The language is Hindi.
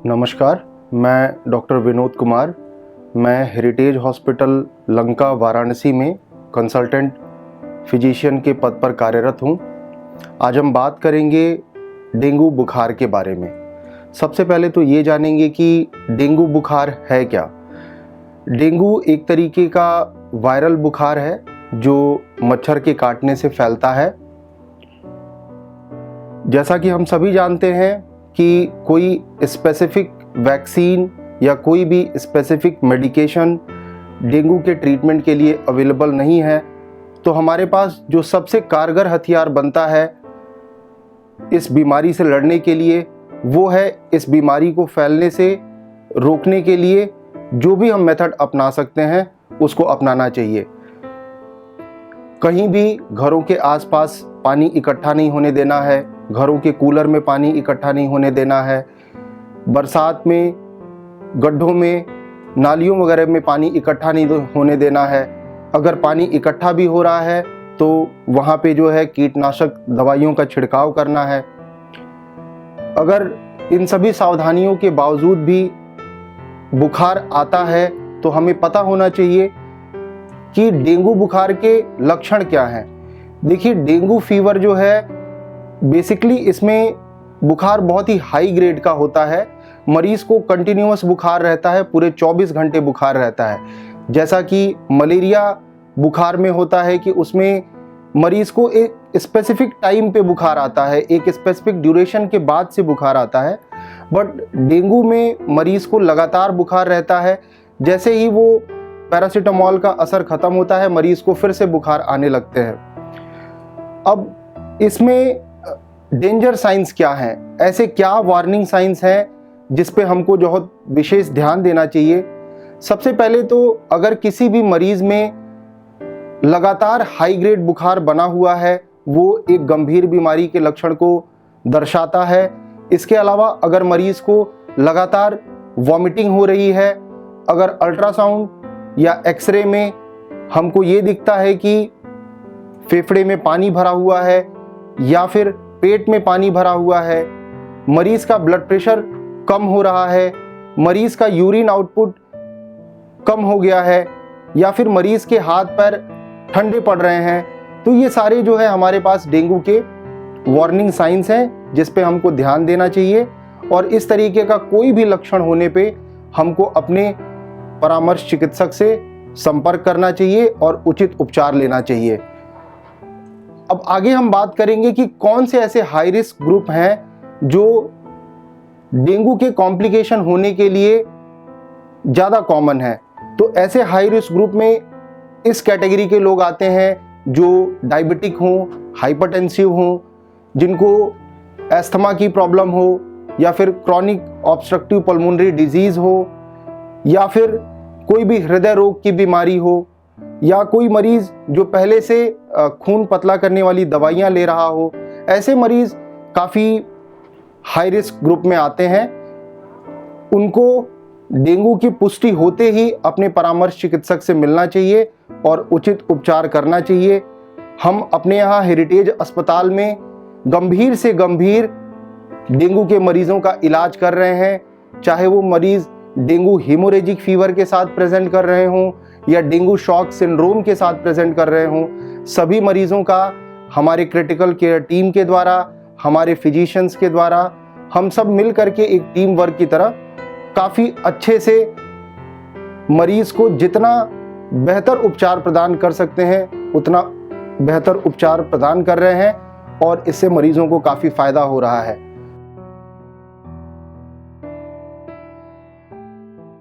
नमस्कार, मैं डॉक्टर विनोद कुमार। मैं हेरिटेज हॉस्पिटल लंका वाराणसी में कंसल्टेंट फिजिशियन के पद पर कार्यरत हूँ। आज हम बात करेंगे डेंगू बुखार के बारे में। सबसे पहले तो ये जानेंगे कि डेंगू बुखार है क्या। डेंगू एक तरीके का वायरल बुखार है जो मच्छर के काटने से फैलता है। जैसा कि हम सभी जानते हैं कि कोई स्पेसिफिक वैक्सीन या कोई भी स्पेसिफिक मेडिकेशन डेंगू के ट्रीटमेंट के लिए अवेलेबल नहीं है, तो हमारे पास जो सबसे कारगर हथियार बनता है इस बीमारी से लड़ने के लिए वो है इस बीमारी को फैलने से रोकने के लिए जो भी हम मेथड अपना सकते हैं उसको अपनाना चाहिए। कहीं भी घरों के आसपास पानी इकट्ठा नहीं होने देना है, घरों के कूलर में पानी इकट्ठा नहीं होने देना है, बरसात में गड्ढों में नालियों वगैरह में पानी इकट्ठा नहीं होने देना है। अगर पानी इकट्ठा भी हो रहा है तो वहाँ पे जो है कीटनाशक दवाइयों का छिड़काव करना है। अगर इन सभी सावधानियों के बावजूद भी बुखार आता है तो हमें पता होना चाहिए कि डेंगू बुखार के लक्षण क्या हैं। देखिए, डेंगू फीवर जो है बेसिकली इसमें बुखार बहुत ही हाई ग्रेड का होता है। मरीज को कंटिन्यूअस बुखार रहता है, पूरे 24 घंटे बुखार रहता है। जैसा कि मलेरिया बुखार में होता है कि उसमें मरीज को एक स्पेसिफिक टाइम पे बुखार आता है, एक स्पेसिफिक ड्यूरेशन के बाद से बुखार आता है। बट डेंगू में मरीज को लगातार बुखार रहता है। जैसे ही वो पैरासीटामोल का असर खत्म होता है मरीज को फिर से बुखार आने लगते हैं। अब इसमें डेंजर साइंस क्या हैं, ऐसे क्या वार्निंग साइंस हैं जिस पे हमको बहुत विशेष ध्यान देना चाहिए। सबसे पहले तो अगर किसी भी मरीज में लगातार हाई ग्रेड बुखार बना हुआ है वो एक गंभीर बीमारी के लक्षण को दर्शाता है। इसके अलावा अगर मरीज को लगातार वॉमिटिंग हो रही है, अगर अल्ट्रासाउंड या एक्सरे में हमको ये दिखता है कि फेफड़े में पानी भरा हुआ है या फिर पेट में पानी भरा हुआ है, मरीज का ब्लड प्रेशर कम हो रहा है, मरीज का यूरिन आउटपुट कम हो गया है या फिर मरीज के हाथ पैर ठंडे पड़ रहे हैं, तो ये सारे जो है हमारे पास डेंगू के वार्निंग साइंस हैं जिस पे हमको ध्यान देना चाहिए। और इस तरीके का कोई भी लक्षण होने पे हमको अपने परामर्श चिकित्सक से संपर्क करना चाहिए और उचित उपचार लेना चाहिए। अब आगे हम बात करेंगे कि कौन से ऐसे हाई रिस्क ग्रुप हैं जो डेंगू के कॉम्प्लिकेशन होने के लिए ज़्यादा कॉमन है। तो ऐसे हाई रिस्क ग्रुप में इस कैटेगरी के लोग आते हैं जो डायबिटिक हों, हाइपरटेंसिव हों, जिनको एस्थमा की प्रॉब्लम हो या फिर क्रॉनिक ऑब्स्ट्रक्टिव पल्मोनरी डिजीज़ हो या फिर कोई भी हृदय रोग की बीमारी हो या कोई मरीज़ जो पहले से खून पतला करने वाली दवाइयाँ ले रहा हो। ऐसे मरीज़ काफ़ी हाई रिस्क ग्रुप में आते हैं। उनको डेंगू की पुष्टि होते ही अपने परामर्श चिकित्सक से मिलना चाहिए और उचित उपचार करना चाहिए। हम अपने यहाँ हेरिटेज अस्पताल में गंभीर से गंभीर डेंगू के मरीजों का इलाज कर रहे हैं, चाहे वो मरीज़ डेंगू हीमोरेजिक फीवर के साथ प्रेजेंट कर रहे हों या डेंगू शॉक सिंड्रोम के साथ प्रेजेंट कर रहे हों। सभी मरीजों का हमारे क्रिटिकल केयर टीम के द्वारा, हमारे फिजिशियंस के द्वारा, हम सब मिल करके एक टीम वर्क की तरह काफ़ी अच्छे से मरीज को जितना बेहतर उपचार प्रदान कर सकते हैं उतना बेहतर उपचार प्रदान कर रहे हैं और इससे मरीजों को काफ़ी फ़ायदा हो रहा है।